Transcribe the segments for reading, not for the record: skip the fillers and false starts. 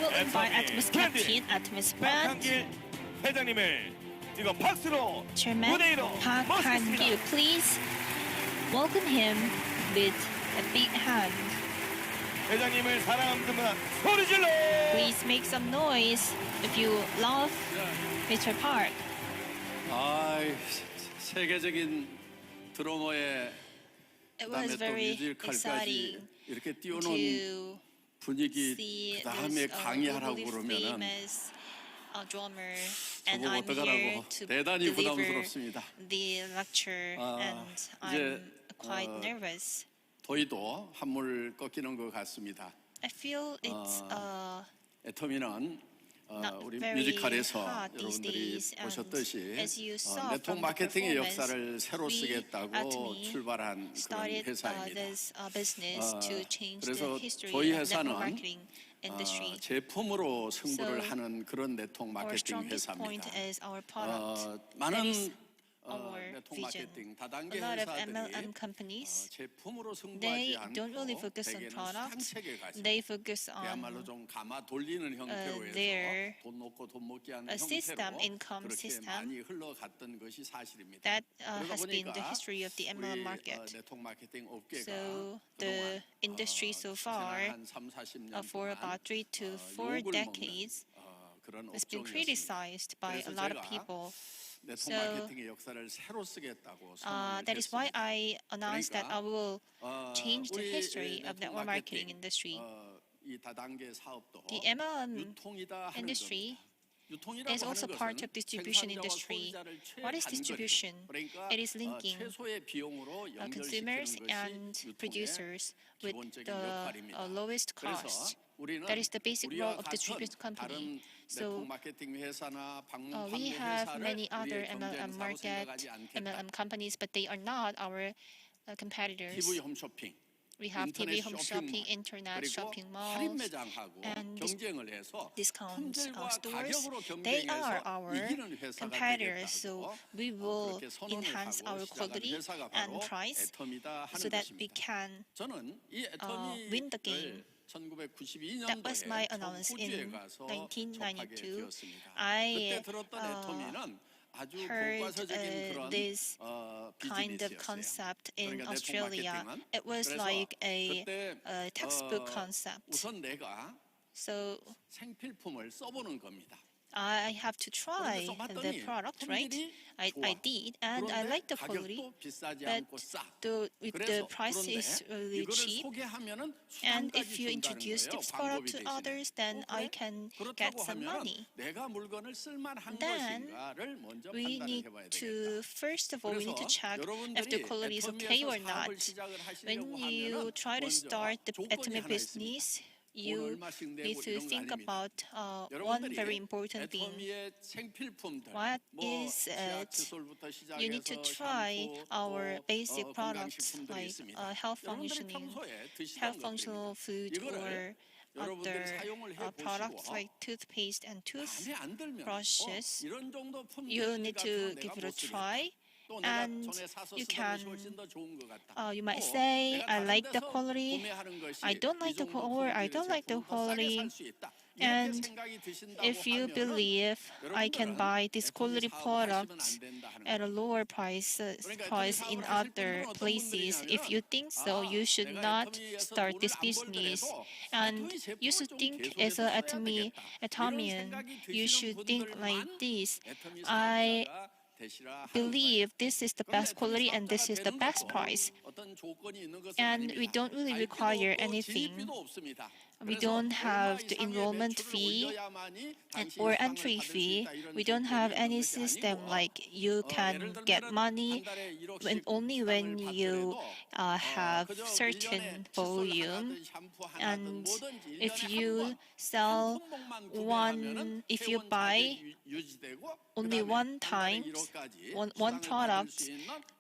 will invite Atomy's captain, Atomy's brand, 회장님을 이거 박수로 Chairman 무대 위로 Park Han-gil. 모시겠습니다. Please welcome him with a big hand. 회장님을 사랑하는 분들 소리 질러! Please make some noise if you love Mr. Park. 세계적인 드러머의 It was 그다음에 또 very 뮤지컬까지 exciting 이렇게 띄우는 to 분위기 see 그 다음에 this 강의하라고 globally 그러면은 famous drummer, and 저보고 I'm here 어떡하라고 to 대단히 deliver 부담스럽습니다. the lecture, and 이제 I'm quite nervous. 도의도 한물 꺾이는 것 같습니다. I feel it's 애터미는 not 우리 very 뮤지컬에서 hot these 여러분들이 days, and 보셨듯이 as you saw 네트워크 from the 마케팅의 performance, 역사를 새로 we, 쓰겠다고 Atomy, 출발한 그런 started 회사입니다. this business to change the 그래서 history 저희 of network 회사는 marketing industry. 제품으로 승부를 So, 하는 그런 네트워크 Our 마케팅 strongest point 회사입니다. is our product. That 많은 is our 네트워크 vision. 마케팅 다단계 A lot of 회사들이 MLM companies, 제품으로 승부하지 they 않고 don't really focus on 대개는 products. 상책에 가지고 They focus 그야말로 on 좀 감아 돌리는 형태로 their 해서 돈 놓고 돈 먹게 하는 system, 형태로 income 그렇게 system. 많이 흘러갔던 것이 사실입니다. That 그러다 has been the 보니까 history of the MLM 우리 market. 네트워크 마케팅 업계가 So 그동안 the industry so far, 한 3, 40년 for 동안 about 3 to 4 욕을 먹는 decades, 그런 has been 업종이었습니다. criticized by a 그래서 lot of 제가 people. 네트워크 So, 마케팅의 역사를 새로 쓰겠다고 that is why 선언을 I announced that I will change the 우리 history of network marketing industry. 이 다단계 사업도 The MLM 유통이다 하는 industry 겁니다. 유통이라고 is also 하는 part 것은 of distribution 생산자와 industry. 소비자를 What is 최단거리, distribution? 그러니까 It is linking 최소의 비용으로 consumers 연결시키는 and 것이 유통의 producers with 기본적인 the 역할입니다. lowest 그래서 cost. 우리는 That is the basic 우리와 role of 같은 distribution company. 다른 So 네트워크 마케팅 회사나 방문 we 판매 have 회사를 many other 우리의 MLM 경쟁사로 market, 생각하지 않겠다. MLM companies, but they are not our competitors. TV 홈쇼핑, We have TV, 인터넷 home 쇼핑몰, shopping, internet 그리고 shopping 할인 malls, 매장하고 and 경쟁을 해서 discount 품질과 stores. 가격으로 They are 경쟁해서 our 이기는 회사가 competitors, 되겠다고 so we will 그렇게 선언을 enhance 하고 our 시작한 quality 회사가 and 바로 price 애터미다 하는 so that we 것입니다. can 저는 이 win the game. 애터미를 That was my 1992년도에 announcance 호주에 in 가서 접하게 1992. 되었습니다. I 그때 들었던 애터미는 아주 heard 교과서적인 그런 this kind of 비즈니스였어요. concept in 그러니까 네트워크 Australia. 마케팅은. It was 그래서 like a 그때 textbook concept. 우선 내가 So 생필품을 써보는 겁니다. I have to try 그런데 the 써봤더니 product, right? 품질이 I 좋아. did, and I 그런데 like the quality, 가격도 비싸지 but 않고 싸. with 그래서 the price is 그런데 really 이거를 cheap. 소개하면은 And 수당까지 if you 준다는 introduce 거예요. this 광고비 product to 대신에. others, then I can get 그렇다고 some 하면 money. 내가 물건을 쓸만한 Then 것인가를 먼저 we 판단을 need 해봐야 to, 되겠다. first of all, we need to check if the quality is okay or not. When you try to start the Atomy business, you need to think about one very important thing. What is it? You need to try our basic products like health functional food or other products like toothpaste and toothbrushes. You need to give it a try. And you can, you might say, I like the quality, I don't like the quality, I don't like the quality. And if you believe I can buy this quality product at a lower price in other places, if you think so, you should not start this business. And you should think as an Atomian, you should think like this. I believe this is the best quality and this is the best price. And we don't really require anything. We don't have the enrollment fee or entry fee. We don't have any system like you can get money only when you have certain volume. And if you buy only one time, one product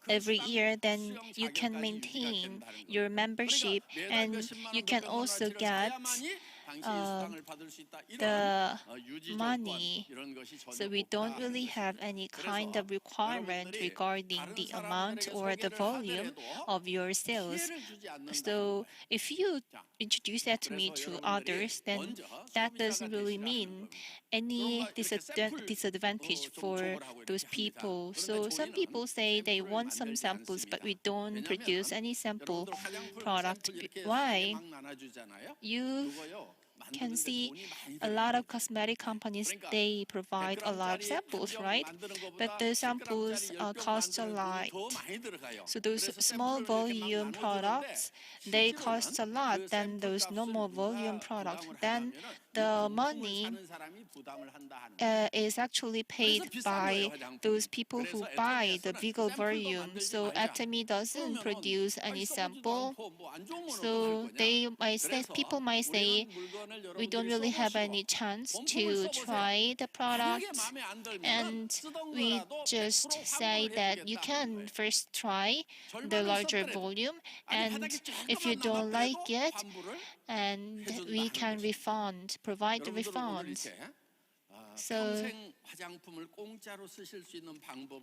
every year, then you can maintain your membership and you can also get the money. So we don't really have any kind of requirement regarding the amount or the volume of your sales. So if you introduce Atomy to others, then that doesn't really mean any disadvantage for those people. So some people say they want some samples, but we don't produce any sample product. Why? You can see a lot of cosmetic companies, they provide a lot of samples, right? But the samples cost a lot. So those small volume products, they cost a lot than those normal volume products. Then the money is actually paid by those people who buy the bigger volume. So Atomy doesn't produce any sample. So people might say we don't really have any chance to try the product, and we just say that you can first try the larger volume, and if you don't like it, and we can provide the refund. So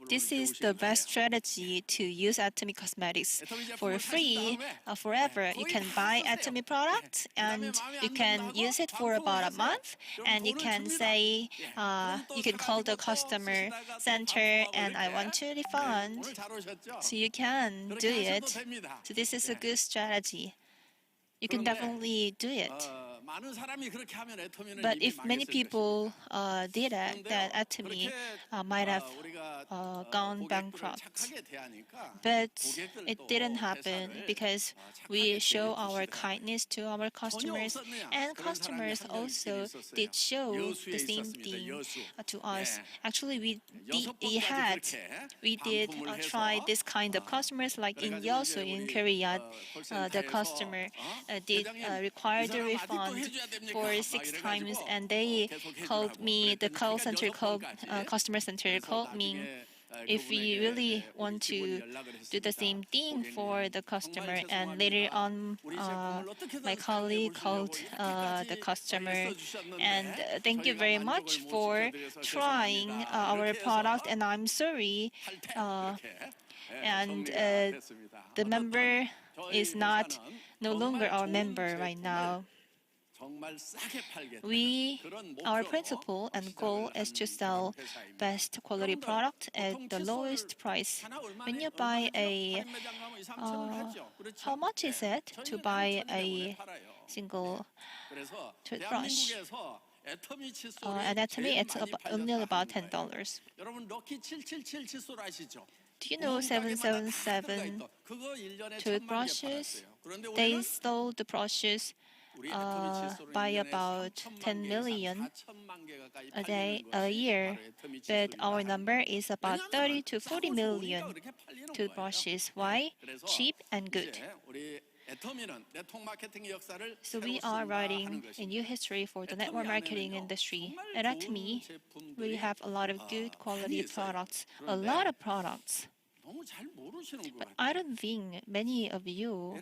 this is the best strategy to use Atomy Cosmetics for free forever. You can buy Atomy products and you can use it for about a month, and you can say you can call the customer center and I want to refund. So you can do it. So this is a good strategy. You can definitely do it. But if many people did it, then Atomy might have gone bankrupt. But it didn't happen because we show our kindness to our customers, and customers also did show the same thing to us. Actually, we did try this kind of customers, like in Yeosu in Korea. The customer did require the refund for 6 times, and they called me. The customer center called me if we really want to do the same thing for the customer. And later on, my colleague called the customer, and thank you very much for trying our product, and I'm sorry. And the member is no longer our member right now. Our principle and goal is to sell best quality product at the lowest price. When you buy how much is it to buy a single toothbrush? At Atomy, it's only about $10. Do you know 777 toothbrushes? They sold the brushes by about 10 million a year, but our number is about 30 to 40 million toothbrushes. Why? Cheap and good. So we are writing a new history for the network marketing industry. At Atomy, we have a lot of good quality products, a lot of products. But I don't think many of you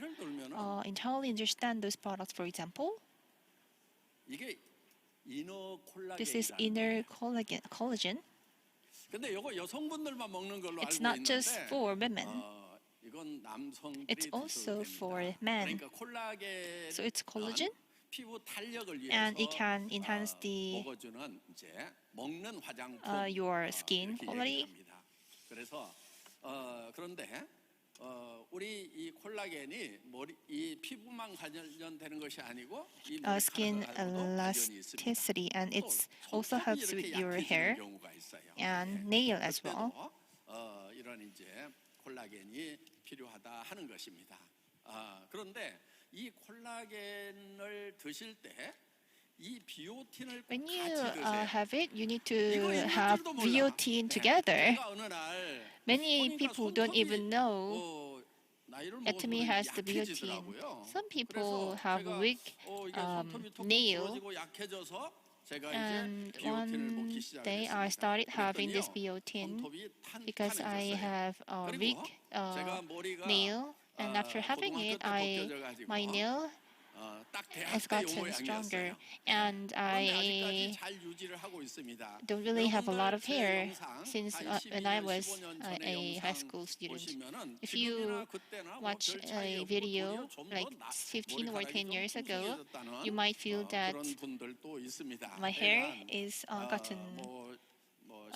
entirely understand those products. For example, this is inner collagen. It's not just for women. It's also for men. So it's collagen, and it can enhance your skin quality. 그런데 우리 이 콜라겐이 이 피부만 관련되는 것이 아니고 skin elasticity, and it also helps with your hair and nail as well. 이런 이제 콜라겐이 필요하다 하는 것입니다. 그런데 이 콜라겐을 드실 때 when you have it, you need to have biotin together. Many people don't even know Atomy has the biotin. Some people have weak nail, and one day I started having this biotin because I have a weak nail, and after having it, my nail 딱 대학 has 때 요 gotten stronger, 모양이었어요. and 그런데 아직까지 I 잘 유지를 하고 있습니다. don't really have a lot 여러분들 of 제 hair 영상 since 한 when I 12년, was 15년 전의 a high 영상 school student. 보시면은 If 지금이나 you 그때나 watch 뭐별 차이 a 없고 도리어 video 좀 like 더 15 or 머리카락이 10 좀 years ago, you 풍성해졌다는 might feel that 그런 분들도 있습니다. my hair 하여간 is gotten 뭐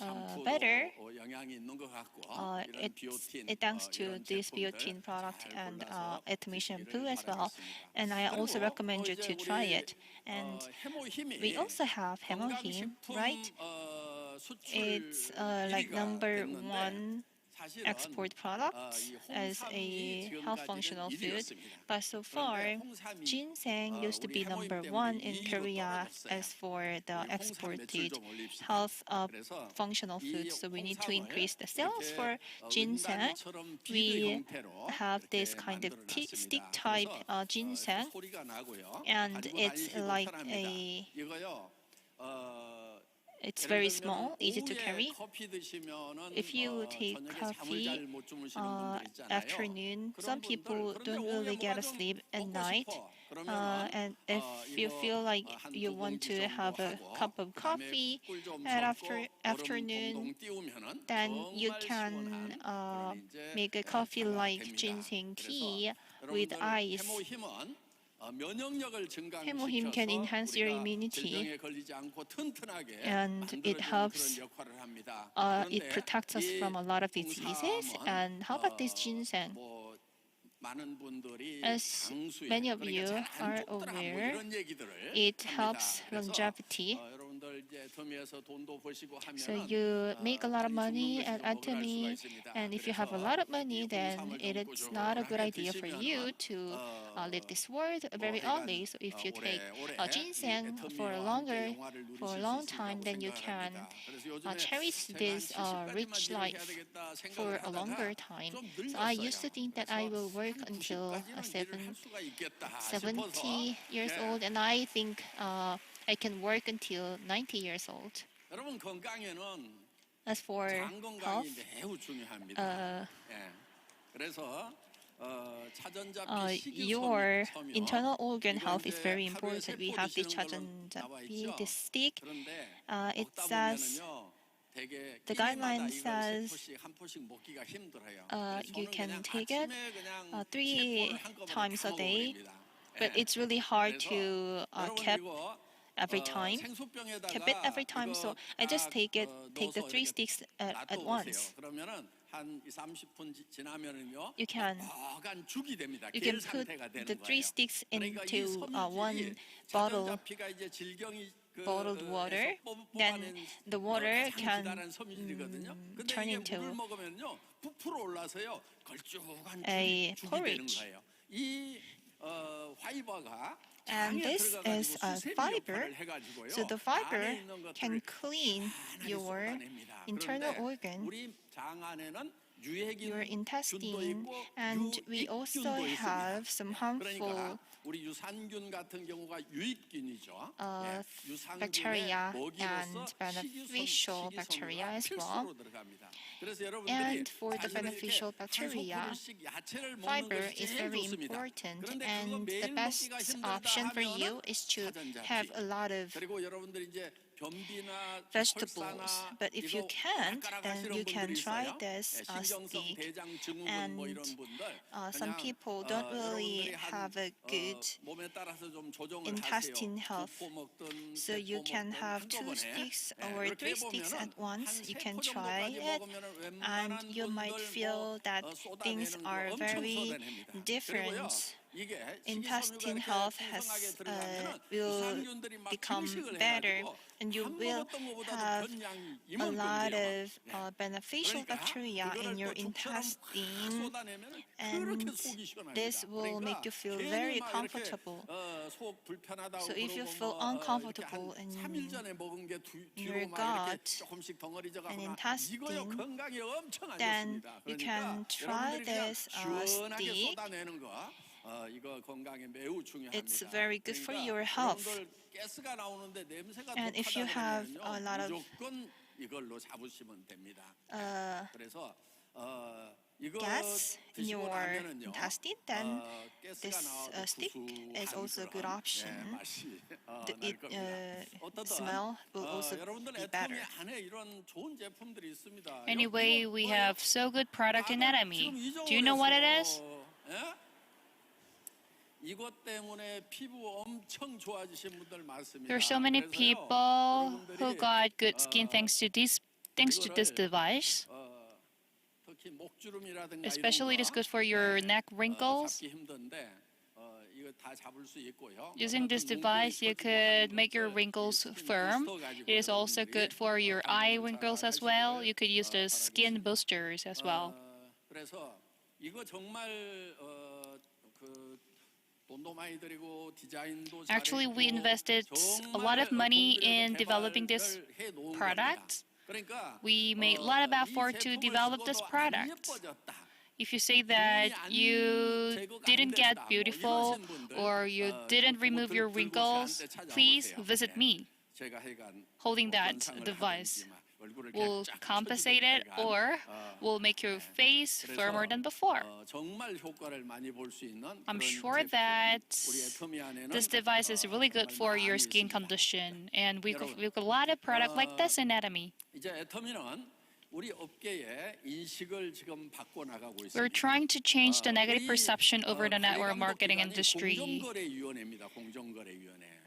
샴푸도 better. 영향이 있는 것 같고 이런 It's 비오틴 thanks to 이런 this 제품들 biotin product 잘 and 골라서 Atomy 드시기를 shampoo as well. 바라겠습니다. And I also 그리고 recommend 또 you 이제 to try 우리 it. And 해모힘이 we also have Hemohim, 건강식품 right? 수출 It's like 1위가 number 됐는데 one 사실은 export product 이 as 홍삼이 a health functional 지금까지는 food. 1위였습니다. But so far, 그런데 홍삼이 ginseng used to 우리 be 해모임 number 때문에 one in 2위로 Korea 떨어졌어요. as for the 우리 홍삼 매출 exported 좀 올립시다. health 그래서 functional 이 foods. So we need to 홍삼을 increase the sales 이렇게 for ginseng. 은단처럼 비드 We 형태로 have this 이렇게 kind of 만들어놨습니다. stick type 그래서 ginseng, 소리가 나고요. and 가지고 it's 다니시기도 like 편합니다. 이거요. it's 예를 very 들면 small, easy to 오후에 carry. 커피 드시면은 If you take 저녁에 잠을 coffee 잘 못 주무시는 분들 있잖아요. afternoon, 그런 some 분들 people 그런데 don't 오후에 really get 뭐가 a 좀 sleep at 먹고 night. 싶어. 그러면은 And if you 이거 feel like you 한두 want 봉지 to 정도 have a 하고 cup of 그다음에 coffee 꿀 좀 at 섞고 얼음 afternoon, 동동 띄우면은 then you 정말 can 시원한 그런 이제 make a coffee 차가 like 됩니다. ginseng 그래서 tea with 여러분들 ice. 해모힘은 면역력을 Hemohim can 증강시켜서 enhance your 우리가 immunity, 질병에 걸리지 않고 튼튼하게 and it 만들어주는 helps. 그런 역할을 합니다. It 그런데 protects us from a lot of diseases. 홍삼은 And how about this ginseng? 뭐 많은 분들이 As 장수에 many of 그러니까 you 잘안 are 죽더라 뭐 aware, 이런 얘기들을 it 합니다. helps 그래서 longevity. 여러분들 이제 더미에서 돈도 버시고 So 하면은 you make a lot of 많이 money 죽는 at 것이 좀 억울할 수가 Atomy, 있습니다. and if you have a 그래서 lot of 이 money, then 홍삼을 좀 it's not a good 꾸준하게 idea for you 드시면은 to live this world 뭐 very 하여간 early. So if you take 오래오래 ginseng 이 for 애터미와 함께 longer, 영화를 for a 누리실 수 long 있으리라고 time, then you 생각을 can 합니다. 그래서 요즘에 cherish 제가 한 this 70까지만 rich 일을 해야 life 되겠다 for 생각을 a longer 하다가 time. 좀 So I used to 늙었어요. think that I will 그래서 work 한 until 90까지는 일을 할 수가 있겠다 싶어서 70 years old, and I think I can work until 90 years old. 여러분 건강에는 As for 장 건강이 health, 매우 중요합니다. 예. 그래서 차전자피 your 식이섬유 internal organ 이거 health is 이제 very 하루에 important. We 3포 have this 드시는 걸로 나와 chajanjapi, 있죠. this stick. 그런데 It 먹다 says 보면은요, 되게 the 끼니마다 guideline 이걸 says 3포씩 한 포씩 먹기가 힘들어요. you 저는 can 그냥 take it 아침에 그냥 3 3포를 한꺼번에 times 다 a day, 먹어버립니다. but 예. it's really hard 그래서 to 여러분 keep 이거 every time. 생수병에다가 Keep it every time. So I just take the 넣어서 3 이렇게 sticks at 놔둬보세요. once. 그러면은 한 30분 지나면은요, You can 뻑뻑한 죽이 됩니다. you 겔 can put 상태가 되는 the 3 거예요. sticks 그러니까 이 into one 섬유질이 bottle 자전자피가 이제 질경이 bottled water. Then the water can 근데 turn 이게 into 물을 먹으면요 부풀어 올라서요 걸쭉한 a 죽이 되는 porridge. 거예요. 이 화이버가 And this is a fiber, so the fiber can clean your internal organ, 우리 장 안에는 your 유해균도 intestine, 있고 and we also 유익균도 have 있습니다. some 그러니까 harmful 우리 유산균 같은 경우가 유익균이죠. bacteria 먹이로서 and beneficial bacteria as well. 필수로 들어갑니다. 그래서 여러분들이 And for the 사실은 beneficial 이렇게 한 bacteria, 소쿠루씩 야채를 먹는 fiber 것이 is 제일 very 좋습니다. important, 그런데 그거 and the 매일 best 먹기가 힘들다 option for 하면은 you is to have 차전자피. a lot of 그리고 여러분들이 이제 변비나 vegetables. 설사나 But if you 이거 can't, 젓가락 then 하시는 you can 분들이 try 있어요. this 신경성 stick. 대장 증후군 뭐 And 이런 분들 some 그냥 people don't really 여러분들이 have a good 몸에 따라서 좀 조정을 intestine 하세요. health. 두 포 먹든 So 세 you 포 can 먹든 have 2 한꺼번에. sticks 예, or 그렇게 3 sticks 해보면은 at once. 한 You 세 can 포 try 정도까지 it, 먹으면은 and 웬만한 you might 분들 feel that things 쏟아내는 거 are 엄청 very 쏟아냅니다. 그리고요, different. 이게 Intestine 식이섬유가 health 이렇게 has 풍성하게 들어가면은 will 유산균들이 막 become 증식을 better, 해가지고 and you 밥 will 먹었던 것보다도 have 변량이 a 이만큼 lot 돼요. of beneficial 그러니까 bacteria 그거를 in your 또 죽처럼 팍 intestine, 쏟아내면은 and 그렇게 속이 시원합니다. this will make 그러니까 you feel 괜히 very 막 이렇게 comfortable. 속 불편하다고 So if you 그러고 feel 뭐 이렇게 uncomfortable 한 in 3일 전에 먹은 게 뒤로 your 막 이렇게 gut 조금씩 덩어리져 and 가거나 이거요 intestine, 건강에 엄청 안 then 좋습니다. you 그러니까 can try 여러분들이 그냥 this 시원하게 stick. 쏟아내는 거 이거 건강에 매우 중요합니다. It's very good for 그러니까 your health. 여러분들 가스가 나오는데 냄새가 And if you 독하다 have 그러면요 a lot of 무조건 이걸로 잡으시면 됩니다. 그래서 gas in your intestine, then this stick is also a good option. The smell will also be better. Anyway, we have so good product in Atomy. Do you know what it is? There are so many people who got good skin thanks to this device. Especially it is good for your neck wrinkles. Using this device, you could make your wrinkles firm. It is also good for your eye wrinkles as well. You could use the skin boosters as well. Actually, we invested a lot of money in developing this product. We made a lot of effort to develop this product. If you say that you didn't get beautiful or you didn't remove your wrinkles, please visit me holding that device. Will compensate it or will make your face firmer than before. I'm sure that this device is really good for your skin condition, and we've got a lot of product like this in Atomy. We're trying to change the negative perception over the network marketing industry.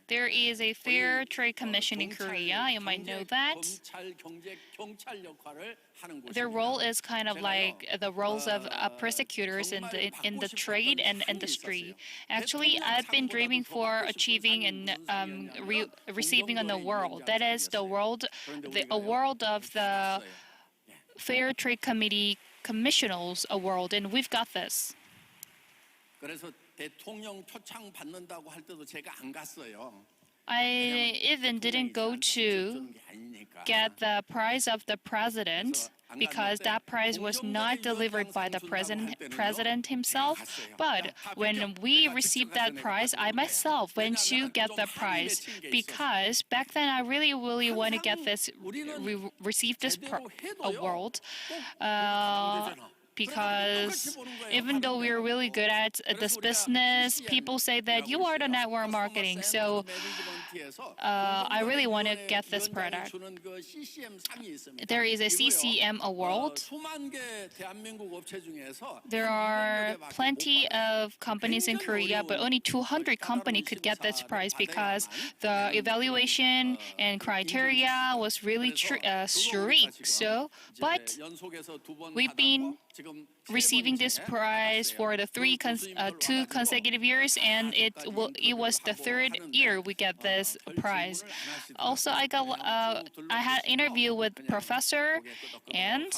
There is a Fair Trade Commission in Korea. You might know that. Their role is kind of like the roles of prosecutors in the trade and industry. Actually, I've been dreaming for achieving and receiving an award. That is the award of the Fair Trade Committee Commissioners Award, and we've got this. I even didn't go to get the prize of the president because that prize was not delivered by the president himself. But when we received that prize, I myself went to get the prize because back then I really want to get this, receive this award. Because even though we're really good at this business, people say that you are the network marketing. So I really want to get this product. There is a CCM award. There are plenty of companies in Korea, but only 200 companies could get this prize because the evaluation and criteria was really strict. So, but we've been receiving this prize for the 2 consecutive years, and it was the 3rd year we get this prize. Also, I had an interview with professor, and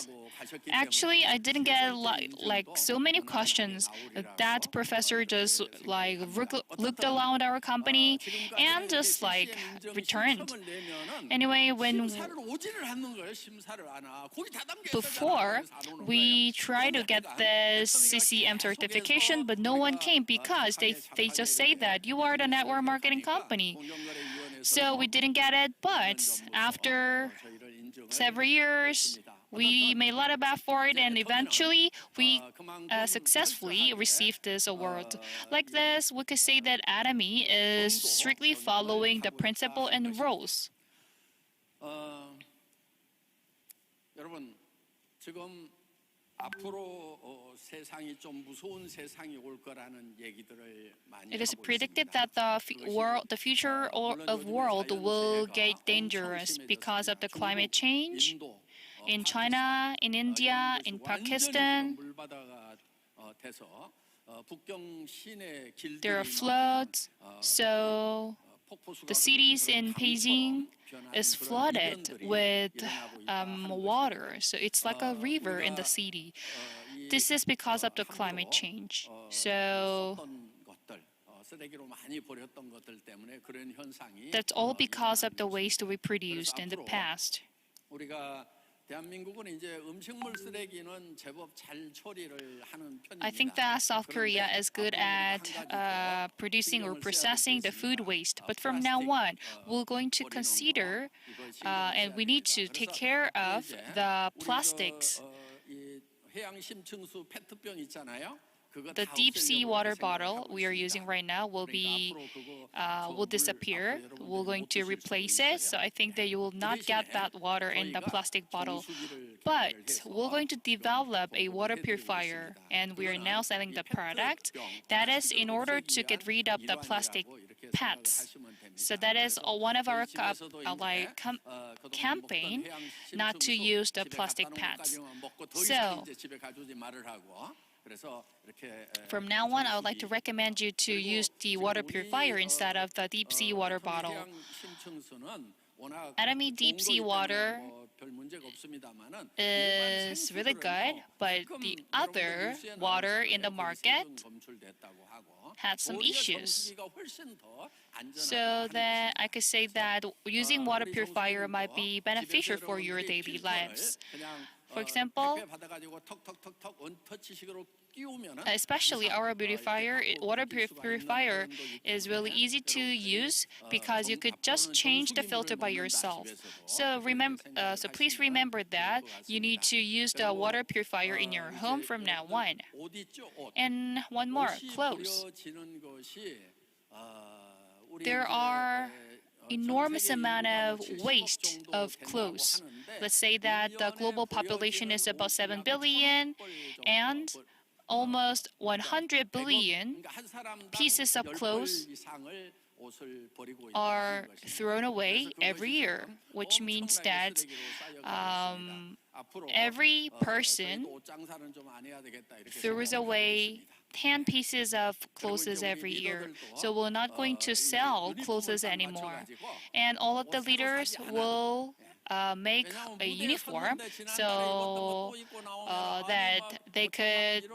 actually I didn't get like so many questions. That professor just like looked around our company and just like returned. Anyway, before we tried to get this CCM certification, but no one came because they just say that you are the network marketing company. So we didn't get it, but after several years, we made a lot of effort, and eventually we successfully received this award. Like this, we could say that Atomy is strictly following the principle and rules. It is predicted that the future of world will get dangerous because of the climate change. In China, in India, in Pakistan, there are floods, so the cities in Beijing is flooded with water. So it's like a river in the city. This is because of the climate change. So that's all because of the waste we produced in the past. I think that South Korea is good at producing or processing the food waste. But from now on, we're going to consider and we need to take care of the plastics. 해양 심층수 페트병 있잖아요. The deep sea water bottle we are using right now will disappear. We're going to replace it. So I think that you will not get that water in the plastic bottle. But we're going to develop a water purifier, and we are now selling the product. That is in order to get rid of the plastic PETs. So that is one of our campaign not to use the plastic PETs. So from now on, I would like to recommend you to use the water purifier instead of the deep sea water bottle. Atomy deep sea water is really good, but the other water in the market had some issues. So then I could say that using water purifier might be beneficial for your daily lives. For example, especially our water purifier is really easy to use because you could just change the filter by yourself. So please remember that you need to use the water purifier in your home from now on. And one more, clothes. There are enormous amount of waste of clothes. Let's say that the global population is about 7 billion and almost 100 billion pieces of clothes are thrown away every year, which means that every person throws away 10 pieces of clothes every year. So we're not going to sell clothes anymore. And all of the leaders will make a uniform so that they could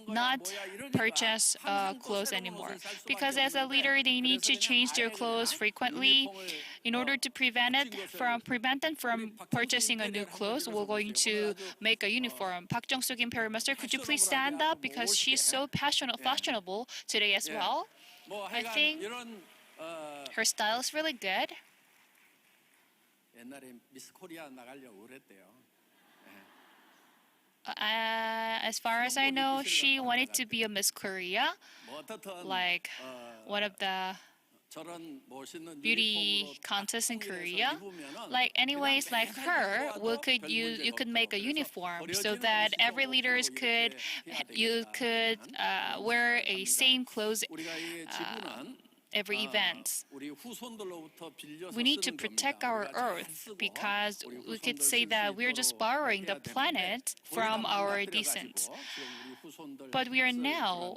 not purchase clothes anymore. Because as a leader, they need to change their clothes frequently. In order to prevent them from purchasing a new clothes, we're going to make a uniform. Park Jung-suk, Imperial Master, could you please stand up because she's so fashionable today as well. I think her style is really good. 옛날에 미스 코리아 나가려고 그랬대요. As far as I know, she wanted to be a Miss Korea, like one of the beauty contests in Korea. Anyways, like her, you could make a uniform so that every leaders could wear a same clothes every event. We need to protect our Earth because we could say that we're just borrowing the planet from our descendants. But we are now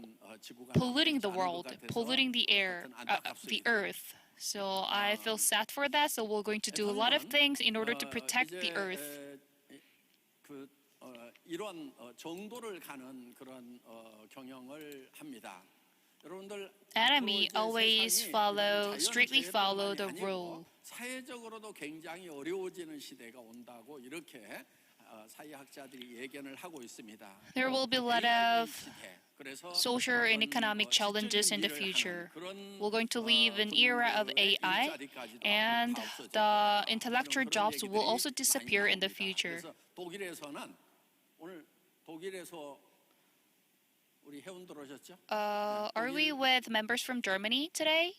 polluting the world, polluting the air, the Earth. So I feel sad for that. So we're going to do a lot of things in order to protect the Earth. 이런 정도를 가는 그런 경영을 합니다. Atomy always strictly follow the rule. 사회적으로도 굉장히 어려워지는 시대가 온다고 이렇게 사회학자들이 예견을 하고 있습니다. There will be a lot of social and economic challenges in the future. We're going to live in an era of AI, and the intellectual jobs will also disappear in the future. 독일에서는 오늘 독일에서 우리 회원들 오셨죠? Are we with members from Germany today?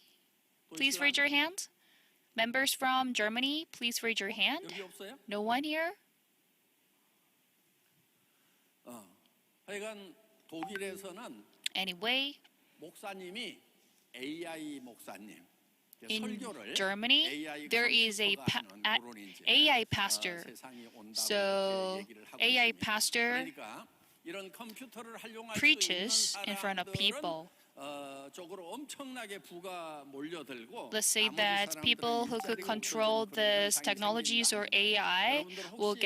Please raise your hand. Members from Germany, please raise your hand. 여기 없어요? No one here? 하여간 독일에서는 Anyway, 목사님이 AI 목사님. in Germany, there is a AI pastor. So AI pastor preaches in front of people. Let's say that people who could control these technologies or AI will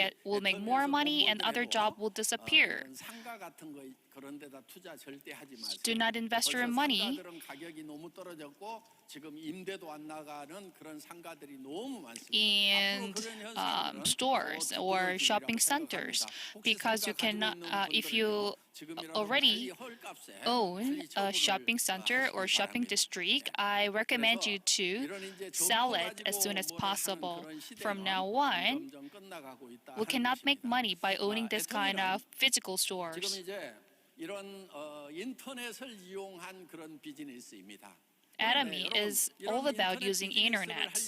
make more money and other jobs will disappear. Do not invest your money 지금 임대도 안 나가는 그런 상가들이 너무 많습니다. in stores or shopping centers, because you cannot, if you already own a shopping center or shopping district, I recommend you to sell it as soon as possible. From now on, we cannot make money by owning this kind of physical 지금 stores. 이제 이런 인터넷을 이용한 그런 비즈니스입니다. Atomy is all about using internet.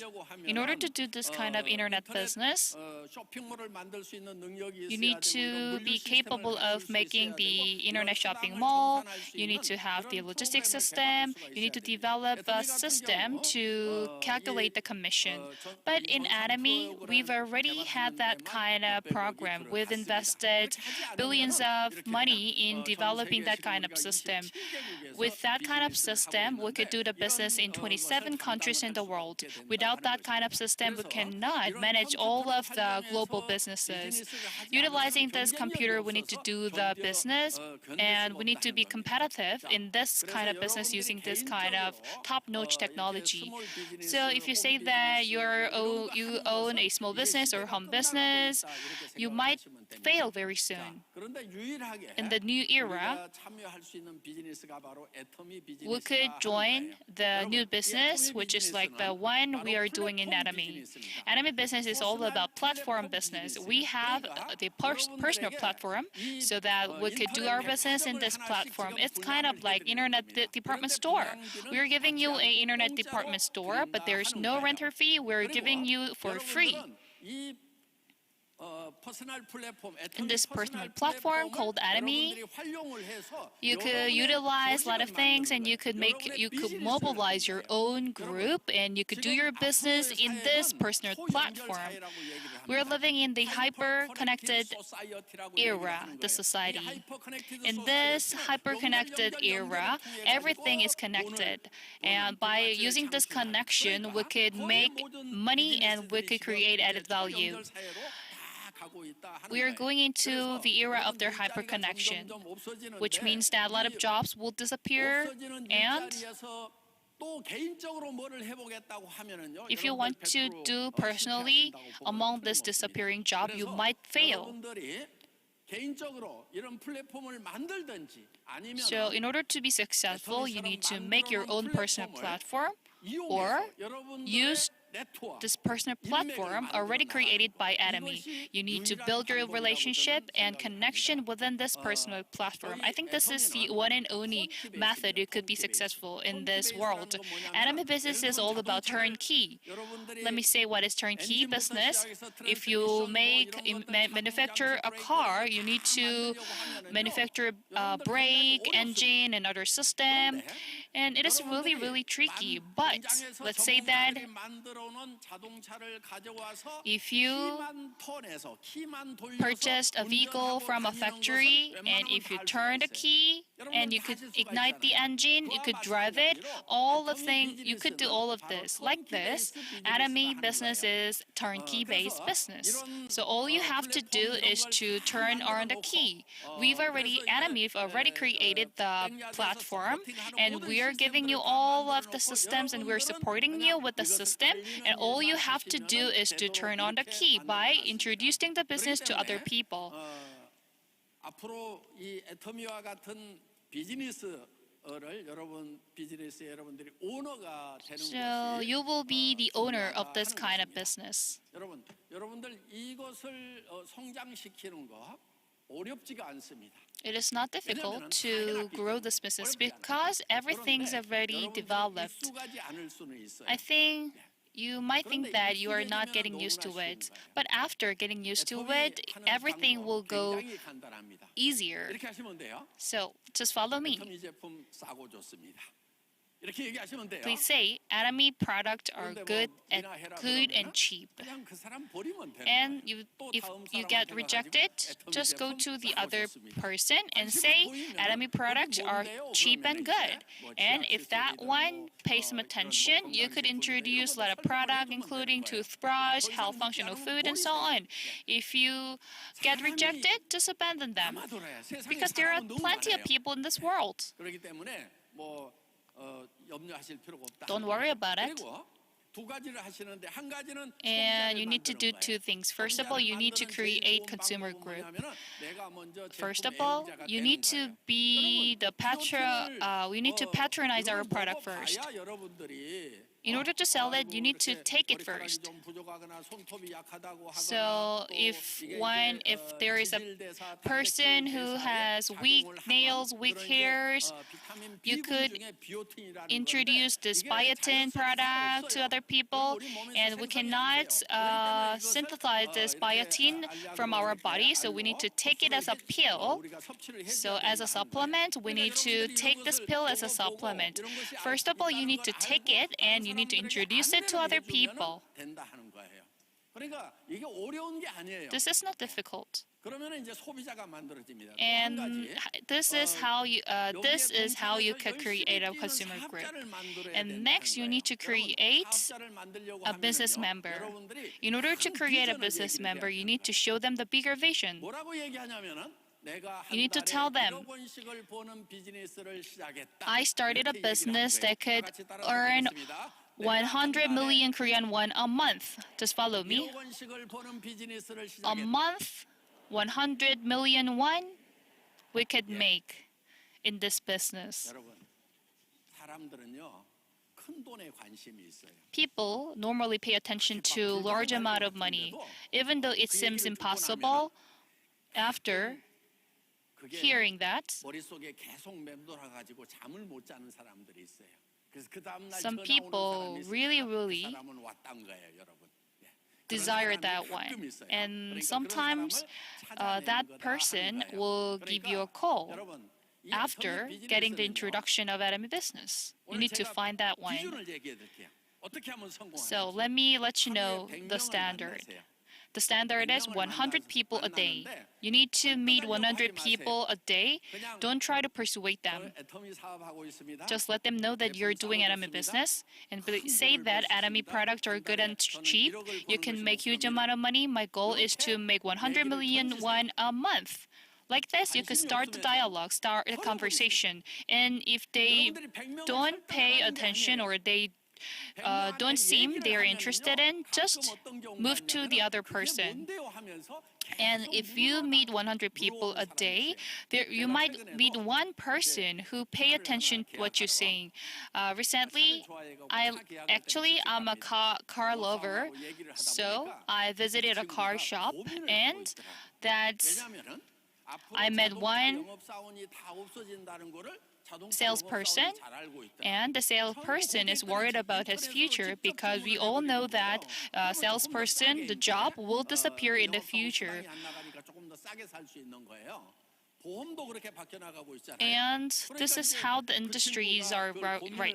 In order to do this kind of internet business, you need to be capable of making the internet shopping mall. You need to have the logistics system. You need to develop a system to calculate the commission. But in Atomy, we've already had that kind of program. We've invested billions of money in developing that kind of system. With that kind of system, we could do the business in 27 countries in the world. Without that kind of system, we cannot manage all of the global businesses. Utilizing this computer, we need to do the business, and we need to be competitive in this kind of business using this kind of top-notch technology. So if you say that you own a small business or home business, you might fail very soon. In the new era, we could join the new business, which is like the one we are doing in Atomy. Atomy business is all about platform business. We have the personal platform so that we could do our business in this platform. It's kind of like internet department store. We're giving you an internet department store, but there's no renter fee. We're giving you for free. In this personal platform called Atomy, you could utilize a lot of things, and you could mobilize your own group, and you could do your business in this personal platform. We're living in the hyper-connected era, the society. In this hyper-connected era, everything is connected, and by using this connection, we could make money and we could create added value. We are going into the era of their hyperconnection, which means that a lot of jobs will disappear, and if you want to do personally among this disappearing job, you might fail. So in order to be successful, you need to make your own personal platform or use this personal platform already created by Atomy. You need to build your relationship and connection within this personal platform. I think this is the one and only method you could be successful in this world. Atomy business is all about turnkey. Let me say what is turnkey business. If you manufacture a car, you need to manufacture a brake, engine, and other system. And it is really, really tricky. But let's say that if you purchased a vehicle from a factory, and if you turn the key and you could ignite the engine, you could drive it, you could do all of this. Like this, Atomy business is turnkey-based business. So all you have to do is to turn on the key. Atomy already created the platform, and we are giving you all of the systems, and we're supporting you with the system, and all you have to do is to turn on the key by introducing the business to other people. 앞으로 이 애터미와 같은 비즈니스를 여러분들이 오너가 되는 So you will be the owner of this kind of business. 여러분들 이것을 성장시키는 거 어렵지가 않습니다. It is not difficult to grow this business because everything's already developed. I think you might think that you are not getting used to it, but after getting used to it, everything will go easier. So just follow me. Please say, Atomy products are good and cheap. And if you get rejected, just go to the other person and say, Atomy products are cheap and good. And if that one pays some attention, you could introduce a lot of products, including toothbrush, health functional food, and so on. If you get rejected, just abandon them. Because there are plenty of people in this world. 염려하실 필요가 없다. Don't worry about it. 그리고 두 가지를 하시는데 한 가지는 And you 소비자를 need to do 만드는 two 거예요. things. First of all, you need to 소비자를 만드는 제일 create 좋은 consumer 방법은 group. 뭐냐면은 내가 먼저 First 제품 of all, 애용자가 you 되는 need to 거예요. be the we need to patronize our 이걸 product first. 먹어봐야 여러분들이 In order to sell it, you need to 이렇게 take it 머리카락이 first. 좀 부족하거나 손톱이 약하다고 하거나 So 또 if 이게 if there is a 지질대사, person who 단백질 has 대사에 weak 작용을 nails, 하는 weak 그런 hairs, 비타민 you B군 could 중에 비오틴이라는 introduce 건데 this 이게 biotin 자연 속에 product to 없어요. other 그리고 people, 우리 몸에서 and we 생성이 안 cannot 돼요. 그렇기 때문에 이것을, synthesize this 이렇게 biotin from our 알약으로 body, 이렇게 so we need to 알고 take it as a pill. 우리가 섭취를 해줘야 So as a 된다는 supplement, 거예요. we need 그러니까 to 여러분들이 take this 이런 pill as a 것을 보고 supplement. 이런 것이 First of all, you 있다는 need to 걸 take 알고 it and 다른 you need to 사람들에게 introduce it to 안내를 other 해주면은 people. 된다 하는 거예요. 그러니까 이게 어려운 게 아니에요. This is not difficult. 그러면 이제 소비자가 만들어집니다. 또 한 And 가지 this is how you 여기에 could create a 동참해서 consumer 열심히 group. 사업자를 만들어야 And 된다는 next, you need to 거예요. create 여러분, 사업자를 만들려고 a business 하면은요, member. 여러분들이 In order to 큰 create a 비전을 business 얘기를 member, 해야 you 되는 need to 거예요. show them the bigger vision. 뭐라고 얘기하냐면은 내가 You 한 need to 달에 tell them, 1억 원씩을 버는 비즈니스를 시작했다. I started a 이렇게 얘기를 business 하는 that 거예요. could 다 같이 따라 earn 들어보겠습니다. 100 million Korean won a month. Just follow me. 1억 원씩을 버는 비즈니스를 A 시작했다. month, 100 million won, we could make in this business. 여러분, 사람들은요 큰 돈에 관심이 있어요. People normally pay attention to large amount of money, even though it seems impossible. After 그게 hearing that, 머릿속에 계속 맴돌아 가지고 잠을 못 자는 사람들이 있어요. 그래서 그 다음 날 some 전화 오는 people 사람이 really, 있으면 really 그 사람은 왔단 거예요, 여러분. 예. 그런 desire 사람이 that 가끔 one. 있어요. And 그러니까 그런 sometimes 사람을 찾아내는 that 거다 person 하는 거예요. will give you a call 여러분, 이 after 성립 getting the 비즈니스는요, introduction of Atomy business. You 오늘 need to 제가 find that one. 기준을 얘기해 드릴게요. 어떻게 하면 성공하는지. So let me let you know 하루에 100명을 the standard. 만나세요. The standard is 100 people a day. You need to meet 100 people a day. Don't try to persuade them. 애터미 사업하고 있습니다. Just let them know that you're doing Atomy business and say that Atomy products are good and cheap. You can make huge amount of money. My goal is to make 100 million won a month. Like this, you could start the dialogue, start a conversation. And if they don't pay attention or they don't seem they are interested in, just move to the other person. And if you meet 100 people a day, you might meet one person who pay attention to what you're saying. Recently, I'm a car lover, so I visited a car shop, and that's I met one salesperson, and the salesperson is worried about his future because we all know that salesperson, the job will disappear in the future. And this is how the industries are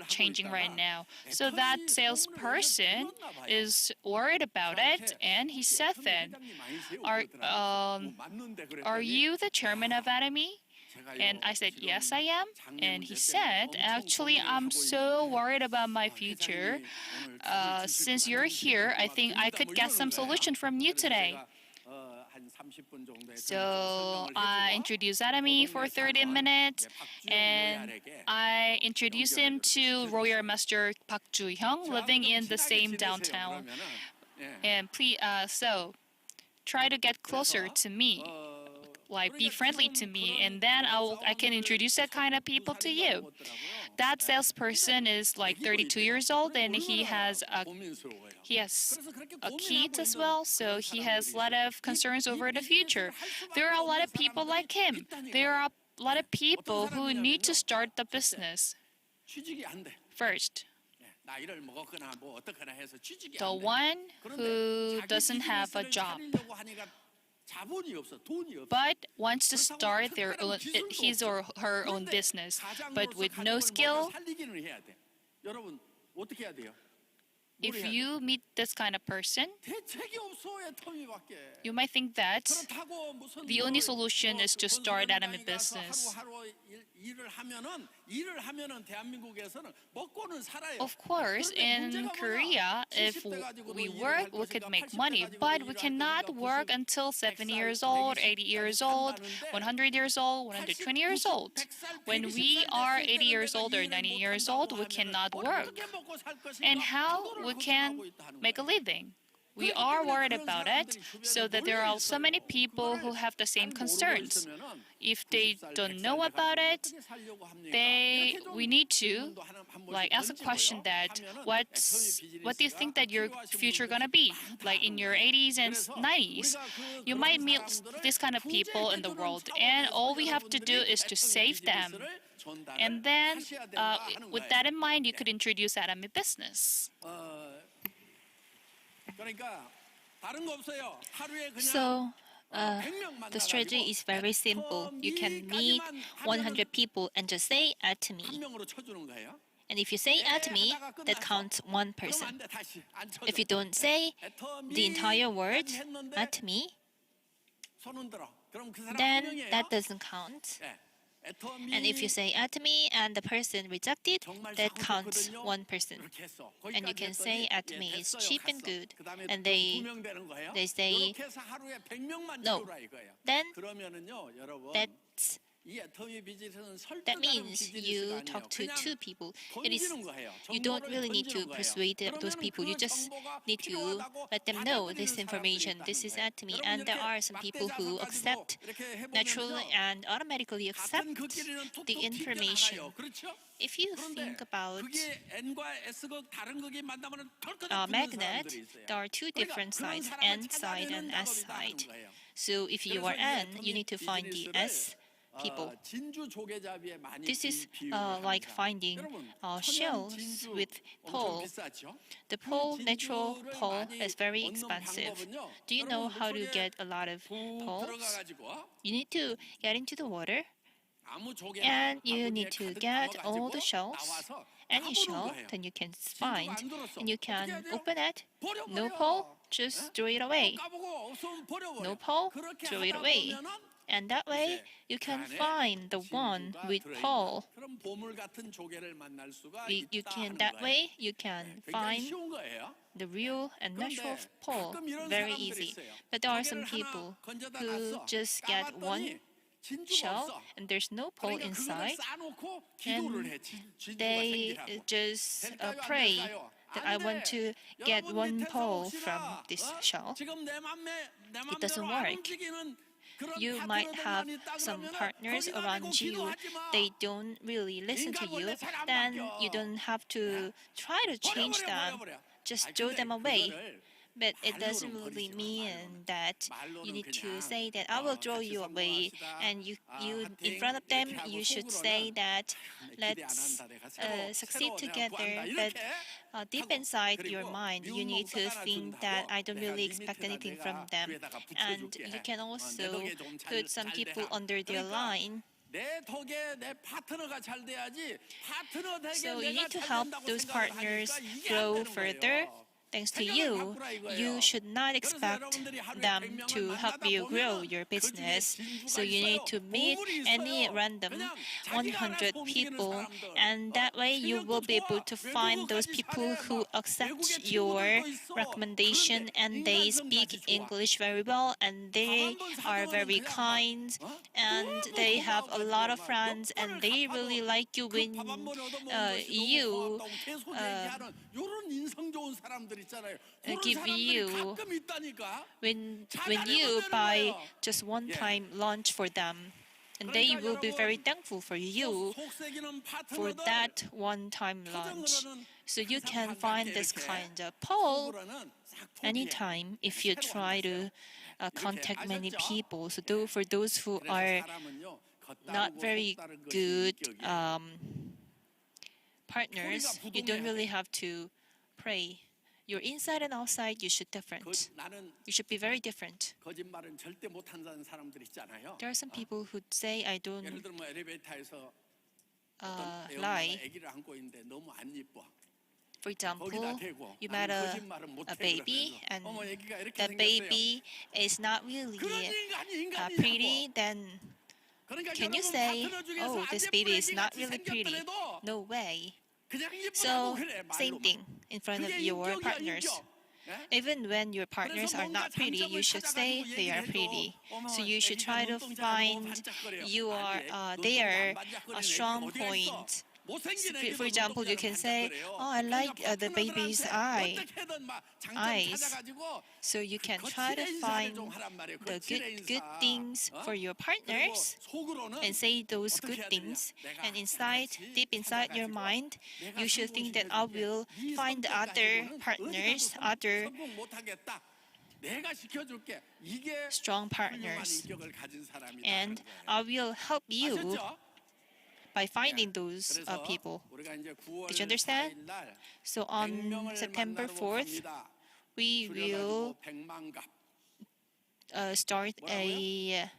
changing right now. So that salesperson is worried about it, and he said that, are you the chairman of Atomy? And I said, yes, I am. And he said, actually, I'm so worried about my future. Since you're here, I think I could get some solution from you today. So I introduced Atomy for 30 minutes, and I introduced him to Royal Master Park Joo-hyung, living in the same downtown. And please, so try to get closer to me. Like, be friendly to me, and then I can introduce that kind of people to you. That salesperson is like 32 years old, and he has a kid as well, so he has a lot of concerns over the future. There are a lot of people like him. There are a lot of people who need to start the business first. The one who doesn't have a job but wants to start his or her own business, but with no skill, if you meet this kind of person, 대책이 없어 애터미밖에. you might think that 그렇다고 무슨 the only solution is to start Atomy 건설현장에 가서 business. 하루하루 일을 하면은 대한민국에서는 먹고는 살아요. Of course, 그런데 in 문제가 Korea, 뭐냐? if 70대 가지고 we 너 일을 work, 할 we could 것인가, make 80대 money, 가지고 but 너 we 일을 할 cannot 것인가, work 무슨 until 70 100살, years old, 120 80 years 까지 old, 산다는데 100 years old, 120 years 80, old. 100살, When 120살 we are 됐을 80 때는 years 내가 old or 일을 90 못 years 한다고 old, we 하면은 cannot work. 어떻게 먹고 살 것인가? And how 그거를 we 걱정하고 can 있다는 make a 거예요. living. We 그렇기 are 때문에 worried 그런 about it, 사람들이 so 주변에 that there 몰려 are so many 있어요. people who 그거를 have the 잘 same 모르고 concerns. 있으면은 If they 90살, don't 100살 know about 돼가지고 it, 어떻게 살려고 합니까? 이렇게 좀 we need to 질문도 한 번씩 like ask a question 던지고요. that 하면은 what 애터미 do you think 비즈니스가 that your 필요하신 future 분들이 gonna be like in 많다는 your 거예요. 80s and 그래서 90s? 우리가 You 그런 might meet 사람들을 this kind of people in the 구제해주는 world, and all we have to do 차원에서 is to 여러분들이 save 애터미 them. 비즈니스를 전달을 And then, 하셔야 된다 하는 with 거예요. that in mind, you could introduce Atomy business. 그러니까 다른 거 없어요. 하루에 그냥 So, 100명 the strategy 만나가지고 is very simple. You can meet 애터미까지만 100 people and just say 한 Atomy. 명으로 쳐주는 거예요. And if you say Atomy, 하다가 that 끝났어. counts one 그럼 person. 안 돼, 다시 안 쳐줘. If you don't say the entire word 했는데 Atomy, 손 흔들어. 그럼 그 사람 한 then 명이에요. that doesn't count. 예. 애터미 And if you say Atomy and the person rejected, 정말 that 사고 counts 좋거든요. one person. 이렇게 했어. And you 거기까지 can 했더니 say 예, Atomy is 됐어요, cheap and 갔어. good. 그다음에 And 또 2명 되는 거예요. they say, 이렇게 해서 하루에 100명만 no. 채우라 이거예요. Then 그러면은요, 여러분. that's 이 애터미 비즈니스는 that 설득하는 means 비즈니스가 you 아니에요. talk to 그냥 two people. It is 던지는 거예요. you don't 정보를 really need to 던지는 거예요. persuade those 그러면은 people. You 그 just 정보가 need to 필요하다고 let them know 받아들이는 this 사람들이 information. 있다는 This is 거예요. Atomy, 여러분 and there 이렇게 are some people who 막대자서 accept 가지고 이렇게 해보면요. naturally and automatically accept 같은 그 길이는 the 툭툭 information. 튀겨나가요. 그렇죠? If you 그런데 think about 그게 N과 S극 다른 극이 만나면 덜커덕 a 붙는 magnet, 사람들이 있어요. there are two 그러니까 different 그런 sides, 사람을 N side 찾아내는 and S 작업이다 하는 side. 거예요. So if you are 그래서 이 N, you 애터미 need to find the S people. 진주 조개잡이에 많이 This is 비유를 like 합니다. finding 여러분, shells 진주 with 엄청 pearl. 비싸죠? The 그 pearl, natural 진주를 pearl, 많이 is very 얻는 expensive. 방법은요, Do you know 여러분 how to 물속에 get a lot of 푹 pearls? 들어가가지고 You need to get into the water, 아무 조개나 and you 바구니에 need to 가득 get 담아가지고 all the shells, 나와서 any 까보는 shell 거예요. that you can 진주가 find, 안 들었어. and you 어떻게 해야 can 돼요? open it. 버려버려. No pearl, just throw it away. 까보고 없으면 버려버려. No pearl, 그렇게 throw it 하다 away. 보면은 And that way, you can find the one with pearl. 그럼 보물 같은 조개를 만날 수가 You 있다 can 하는 that 거예요. way you can 굉장히 find 쉬운 거예요. the real and natural 그런데 pearl 가끔 이런 very 사람들이 easy. 있어요. But there are some 조개를 people 하나 건져다 who 놨어. just get one 까봤더니 진주가 shell 없어. and there's no pearl 그러니까 그거를 inside. 싸놓고 기도를 해. 진주가 They 생기라고. just 될까요, 안 pray 될까요? that 안 I 돼. want to get 여러분 one 밑에서 pearl 혹시나, from this shell. 지금 내 It doesn't 맘대로 안 work. 움직이는 그런 You might have 파트너들만 있다 some 그러면은 partners 거기다 around 대고 you. 기도하지 마. They don't really listen to 인간 you. 원래 잘안 Then 바뀌어. you don't have to try to change them. 버려. Just 아니, throw 근데 them away. 그거를 But it 말로는 doesn't really 버리지 마, mean that 말로는 you need to 그냥, say that I will throw 같이 you away, 성공합시다. and you in 하여튼 front of them 이렇게 하고 you should 속으로는 say that 기대 안 let's 한다. 내가 새로 succeed 내가 together. 구한다. But 이렇게 deep 하고, inside your 그리고 mind, you 미운 need to 목사가 think 준다고 that I don't 내가 really 네 expect 밑에다 anything 내가 from them, 뒤에다가 and 붙여줄게. you can 내 also 덕에 좀 잘- put some 잘 people 되라. under their 그러니까 line. 내 덕에 내 파트너가 잘 돼야지 파트너 덕에 So you 내가 need to 잘 help 된다고 those 생각을 partners 하니까 이게 안 grow 되는 further. 거예요. Thanks to 생각을 you, 바꾸라 이거예요. you should not 그래서 expect 여러분들이 하루에 them 100명을 to help 만나다 you grow 보면은 your 그 중에 business. 진주가 So you need 있어요. to meet 보물이 any 있어요. random 그냥 자기가 100 알아서 움직이는 people, 사람들. and that way you will be able to find those people who accept your recommendation and they speak English very well and they are very kind and they have a lot of friends and they really like you when you 요런 인성 좋은 사람들 있잖아요. give you 가끔 있다니까. when you buy just one time lunch for them, and they will be very thankful for you for that one time lunch. So you can find this kind of poll anytime if you try to contact many people. So for those who are not very good partners, you don't really have to pray. Your inside and outside, you should different. 나는 You should be very different. 거짓말은 절대 못한다는 사람들 있잖아요. There are some people who say I don't 예를 들면 엘리베이터에서 어떤 lie. 아기를 안고 있는데 너무 안 이뻐. For example, 거기다 대고 you 나는 met 거짓말은 못해 a baby 그러면서 and 어머 애기가 이렇게 that 생겼어요. baby is not really 그런 인간이 pretty, 인간이냐고. then 그러니까 can you 여러분 say, 파트너 중에서 oh, 안 this 예쁜 baby is 애기 not 같이 really pretty? 생겼더라도 No way. 그냥 이쁘다고 So, 그래 same 말로만. thing in front of 그게 your 인격이야 partners. 인격. 예? Even when your partners 그래서 are 뭔가 not pretty, you 장점을 should say 찾아가지고 they 얘기를 are 해도 pretty. 어머 So you should 애기가 try to 눈동자가 너무 find 반짝거려요. you are 아니, their 눈동자 안 반짝거리는 애기 strong 어디가 있어? point. 못생긴 For 애기도 example, you 눈동자가 can say, 반짝거려요. oh, I like 그러니까 the baby's 파트너들한테 어떻게든 막 장점 eyes. 찾아가지고 So you can 그 try to 거칠의 인사를 find 좀 하란 말이에요. the 거칠의 good 인사. things for your 그리고 partners 속으로는 and say those 어떻게 good 해야 되냐? things. 내가 And inside, 같이 deep inside your 찾아가지고 mind, 내가 you should think that I 성공시켜줄게. will 이 find 성격 other 가지고는 partners, 어디 가도 other 성공 못하겠다. 내가 시켜줄게. 이게 strong 훌륭한 partners. 인격을 가진 사람이다. And 그런 거예요. I will help you 아셨죠? by finding those 그래서 people. 우리가 이제 9월 Did you understand? 4일 날 So on 100명을 September 만나러 4th, 갑니다. we will 줄여가지고 100만갑. start a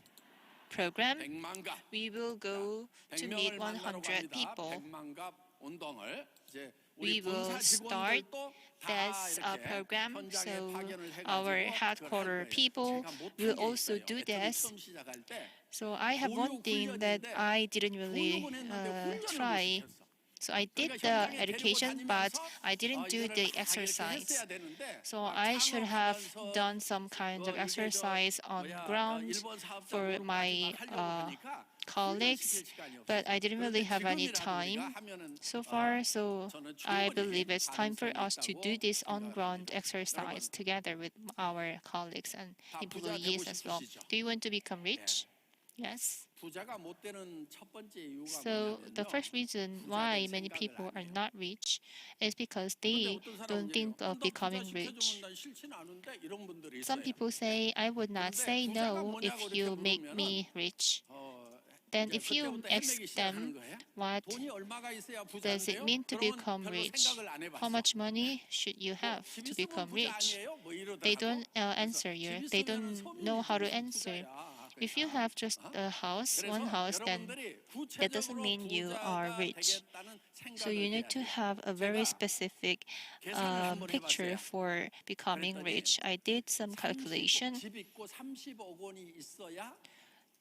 program. 100만갑. We will go to 100명을 meet 만나러 100 갑니다. people. 100만갑 운동을 이제 We 우리 will 본사 start 직원들도 다 this 이렇게 program. 현장에 So 파견을 해가지고 our 그걸 할 headquarter 거예요. people 제가 못한 will 게 also 있어요. do 애터미 this. 처음 시작할 때 So I have one thing that I didn't really 교육은 했는데 훈련을 못 try. 시켰어. So I did 그러니까 the 현장에 데리고 education, but 다니면서 I didn't do 이거를 the 막 이렇게 exercise. 했어야 되는데 So 막 I should have 창업하면서 done some kind of 이게 저 exercise on 뭐야, ground 일본 사업자 for 모임까지 my 막 하려고 하니까 colleagues, 훈련시킬 시간이 없어요. but I didn't really 그런데 have any 지금이라도 time 우리가 하면은, so far. So 저는 I 충분히 believe it's time for 가능성이 us to 있다고 do this 생각을 on-ground 합니다. exercise 여러분, together with our colleagues and 다 부자 되고 employees as well. 싶으시죠? Do you want to become rich? Yes. 부자가 못 되는 첫 번째 이유가 So the 뭐냐면요. first reason why many people are not rich is because 근데 they 어떤 사람은 don't think of 너 부자 becoming 시켜주면 rich. 난 싫지는 않은데 이런 분들이 Some 있어요. people say, I would not 그런데 say 부자가 no 뭐냐고 if 이렇게 you make 물으면은 me rich. 어, Then 이제 if you 그때부터 ask 헤매기 시작하는 them 거예요. what 돈이 얼마가 있어야 does it 부자인데요? mean to 그러면 become 별로 rich, 생각을 안 해봤어. how much money should you have 집 to 있으면 become 부자 rich? 아니에요? 뭐 이러더라고. They don't 그래서 answer you. 집 They 있으면은 don't know how to 서민이지 무슨 answer. 부자야. If you have just a house, one 그래서 house, then 여러분들이 that doesn't 구체적으로 mean you are 부자가 rich. 되겠다는 So you 생각을 need 해야 to 돼요. have a very 제가 specific 계산을 한번 picture 해봤어요. for becoming 그랬더니 rich. I did some calculation. 집 있고 30억 원이 있어야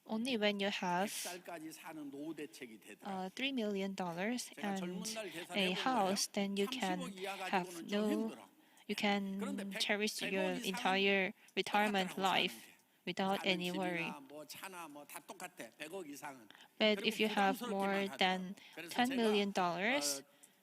Only when you have 100살까지 사는 노후 대책이 되더라고요. $3 million 제가 and 젊은 날 a 계산해 본 house, 거예요. then you can 30억 이하 have 가지고는 좀 no, 힘들어. you can 그런데 cherish 100억 your 이상은 entire retirement 똑같더라고, life 사는 게. without 사는 any worry. 집이나 뭐 차나 뭐 다 똑같아. 100억 이상은. But 그리고 if you have more 부담스럽기만 than 하더라고요. 그래서 $10 million,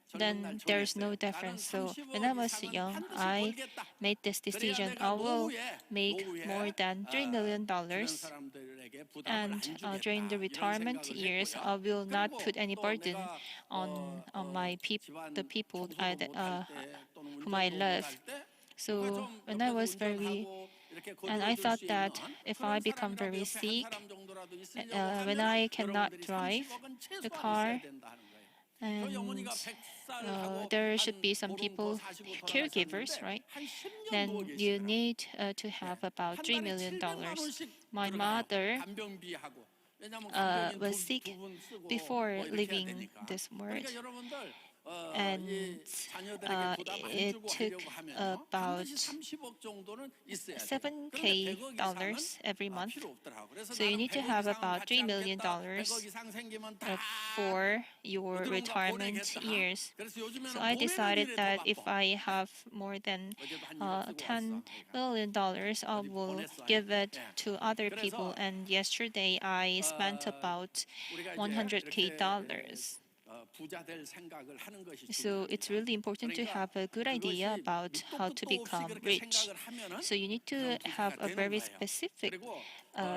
젊은 then 날 there's 정했어요. no 나는 difference. So 30억 when I was 이상은 young, 반드시 I 벌겠다. made this 그래야 decision. 내가 I will 노후에 make more than $3 million, 주변 사람들에게 부담을 안 and 주겠다. during the 이런 retirement 생각을 years, 했고요. I will not 그리고 put any 또 burden 내가, on my 집안 the people 청소도 못할 때, 또는 whom I 운전도 love. 못할 때 누가 So 좀 when I 옆에서 was very, 운전하고 이렇게 and I 거들어줄 thought 수 that 있는 if 그런 I become 사람이라도 very 옆에 한 sick, 사람 정도라도 있으려고 when 하면은 I cannot 여러분들이 drive 30억은 최소한 the 있어야 car, 된다는 거예요. 저희 and 어머니가 100살 하고 there should be some 보름 더 people, 사시고 caregivers, 돌아가셨는데 right? 한 10년 Then 누워 you 계시더라고요. need to have about 한 $3 달에 million. 700만 원씩 My 들어가요. mother 간병비하고. 왜냐면 간병인 was sick 두분 쓰고 before 뭐 이렇게 해야 leaving 되니까. this world. 그러니까 여러분들 And 이 자녀들에게 부담 안 it 주고 took 하려고 하면 about 반드시 30억 정도는 있어야 돼요. $7K 그런데 100억 이상은 every month. 필요 없더라고. 그래서 So you 나는 need to 100억 have 이상은 about 갖지 $3 million 않겠다. 100억 이상 생기면 다 for your 어디론가 retirement 보내겠다. years. 그래서 요즘에는 So I 보내는 decided 일에 더 that if 바빠. I have more than 어제도 한 1억 쓰고 $10 왔어. million, I 어디 will 보냈어. give it 예. to other 그래서, people. And yesterday I spent about 우리가 이제 $100K. 이렇게 부자 될 생각을 하는 것이 So it's really important to have a good idea about how to become rich. So you need to have a very specific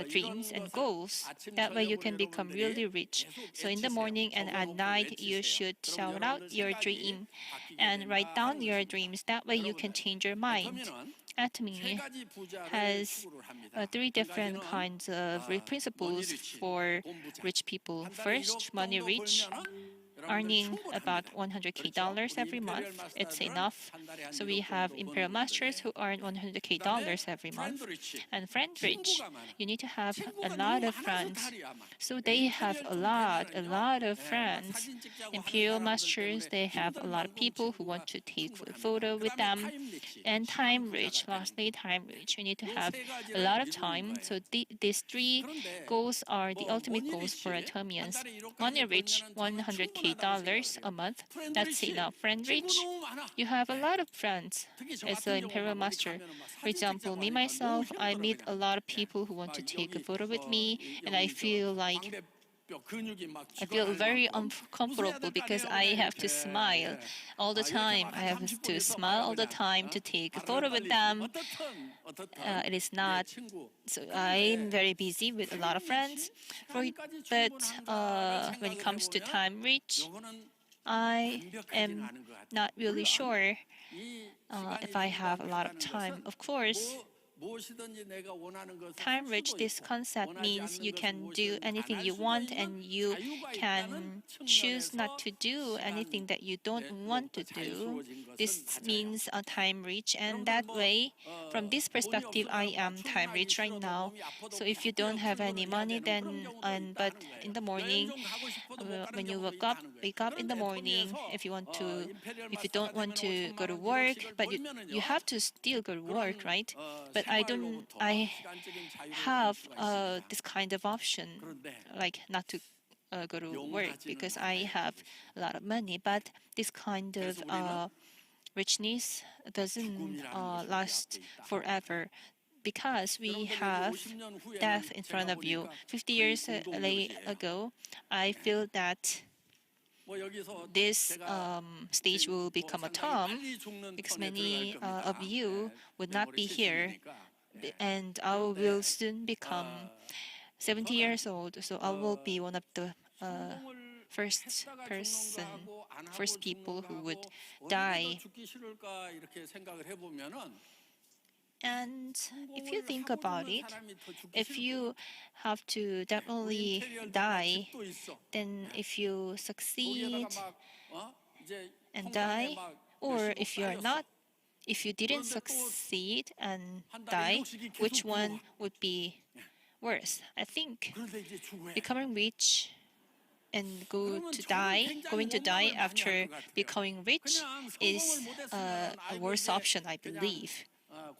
dreams and goals. That way you can become really rich. So in the morning and at night, you should shout out your dream and write down your dreams. That way you can change your mind. Atomy has three different kinds of principles for rich people. First, money rich. earning about $100K every month. It's enough. So we have Imperial Masters who earn $100K every month. And friend rich, you need to have a lot of friends. So they have a lot of friends. Imperial Masters, they have a lot of people who want to take a photo with them. And time rich, lastly, time rich. You need to have a lot of time. So these three goals are the ultimate goals for Atomians. Money rich, $100K a month. That's enough. Friend rich, you have a lot of friends as an Imperial Master. For example, me myself, I meet a lot of people who want to take a photo with me, and I feel very uncomfortable because I have to smile all the time. I have to smile all the time to take a photo with them. It is not. So I'm very busy with a lot of friends. But when it comes to time reach, I am not really sure if I have a lot of time. Of course, time rich, this concept means you can do anything you want and you can choose not to do anything that you don't want to do. This means time rich, and that way, from this perspective, I am time rich right now. So if you don't have any money, but in the morning, when you wake up in the morning, if you don't want to go to work, but you have to still go to work, right? But I have this kind of option, like not to go to work because I have a lot of money. But this kind of richness doesn't last forever because we have death in front of you. 50 years ago, I feel that this stage will become a tomb because many of you would not be here, and I will soon become 70 years old. So I will be one of the first people who would die. And if you think about it, if you have to definitely die, then if you succeed and die, or if you didn't succeed and die, which one would be worse? I think becoming rich and going to die after becoming rich is a worse option, I believe,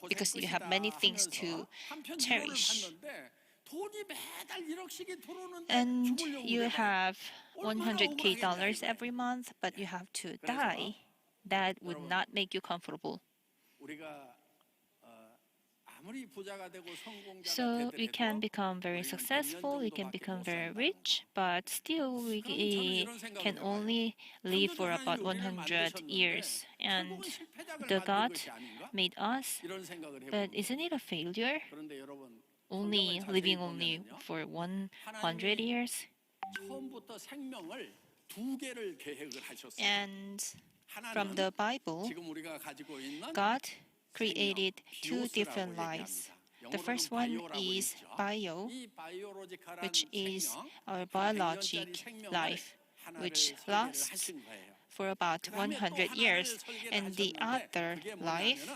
because you have many things to cherish. And you have $100K every month, but you have to die. That would not make you comfortable. So we can become very successful, we can become very rich, but still we can only live for about 100 years. And the God made us, but isn't it a failure? Living for 100 years? And from the Bible, God created two different lives. The first one is bio, which is our biologic life, which lasts for about 100 years. And the other life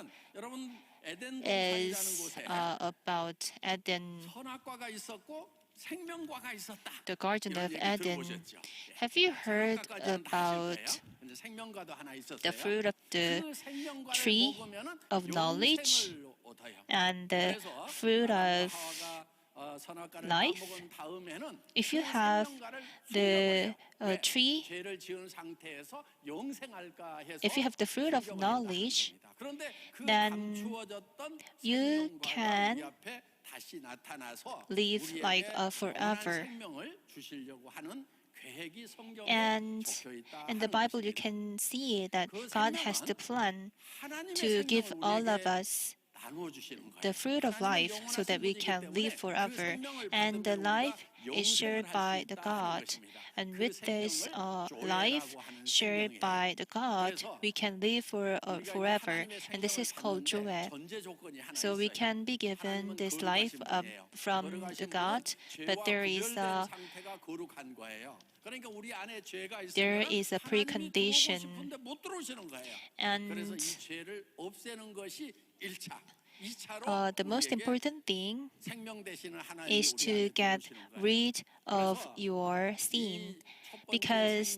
is about Eden, the Garden of Eden. Have you heard about the fruit of the tree of knowledge and the fruit of life? If you have the tree, if you have the fruit of knowledge, then you can live like forever. And in the Bible, you can see that God has the plan to give all of us the fruit of life so that we can live forever. And the life is shared by the God. And with this life shared by the God, we can live forever. And this is called joy. So we can be given this life from the God, but there is a precondition. And the most important thing is to get rid of your sin, because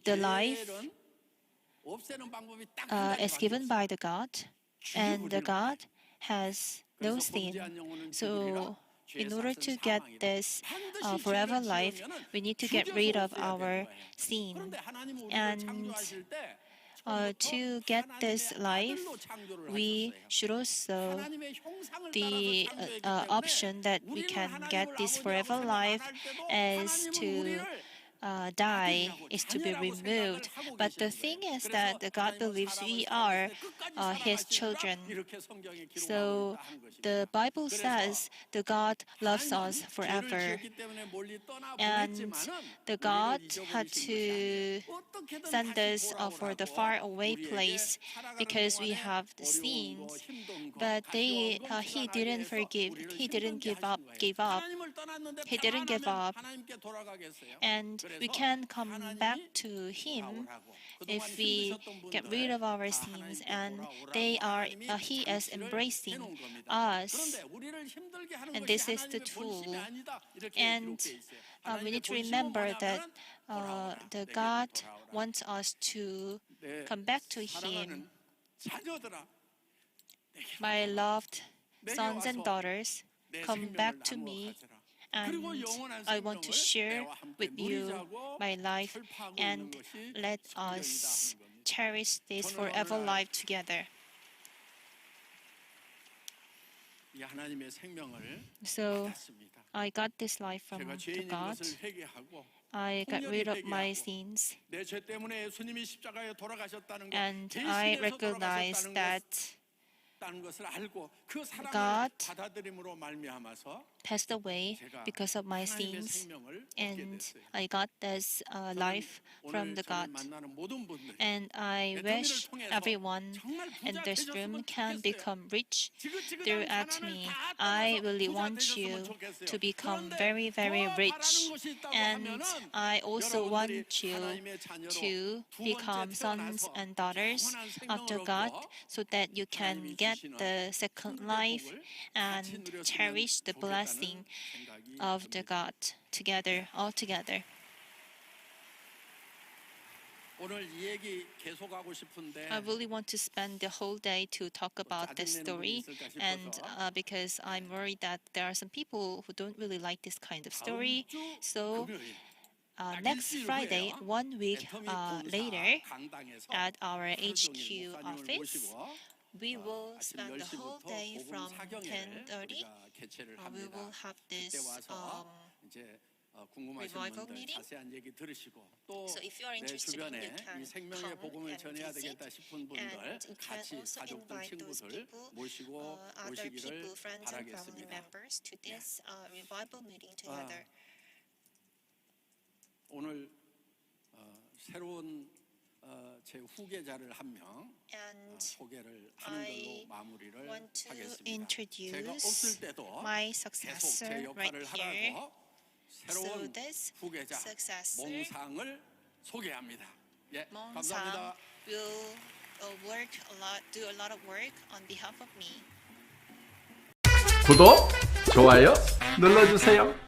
the life is given by the God, and the God has no sin. So in order to get this forever life, we need to get rid of our sin. And to get this life, we should also the option that we can get this forever life is to die, is to be removed. But the thing is that the God believes we are His children. So the Bible says the God loves us forever. And the God had to send us for the far away place because we have the sins. But He didn't forgive. He didn't give up. He didn't give up. And we can come back to Him if we get rid of our sins, and He is embracing us, and this is the tool. And we need to remember that the God wants us to come back to Him. My loved sons and daughters, come back to me, and I want to share with you my life, and let us cherish this forever life together. So I got this life from the God. I got rid of my sins, and I recognize that God passed away because of my sins, and I got this life from the God. And I wish everyone in this room can become rich through Atomy. I really want you to become very, very rich. And I also want you to become sons and daughters of the God, so that you can get the second life and cherish the blessing of the God together, all together. I really want to spend the whole day to talk about this story, and because I'm worried that there are some people who don't really like this kind of story. So next Friday, 1 week later, at our HQ office, we will spend the whole day from 10:30. We will have this revival meeting. So if you are interested in, you can come and visit. And you can also invite those people, other people, friends and family members, to this revival meeting together. 오늘 새로운 제 후계자를 한 명 소개를 하는 걸로 마무리를 하겠습니다. 제가 없을 때도 계속 제 역할을 하라고 새로운 후계자 몽상을 소개합니다. 예, 감사합니다. Will do a lot of work on behalf of me. 구독, 좋아요 눌러주세요.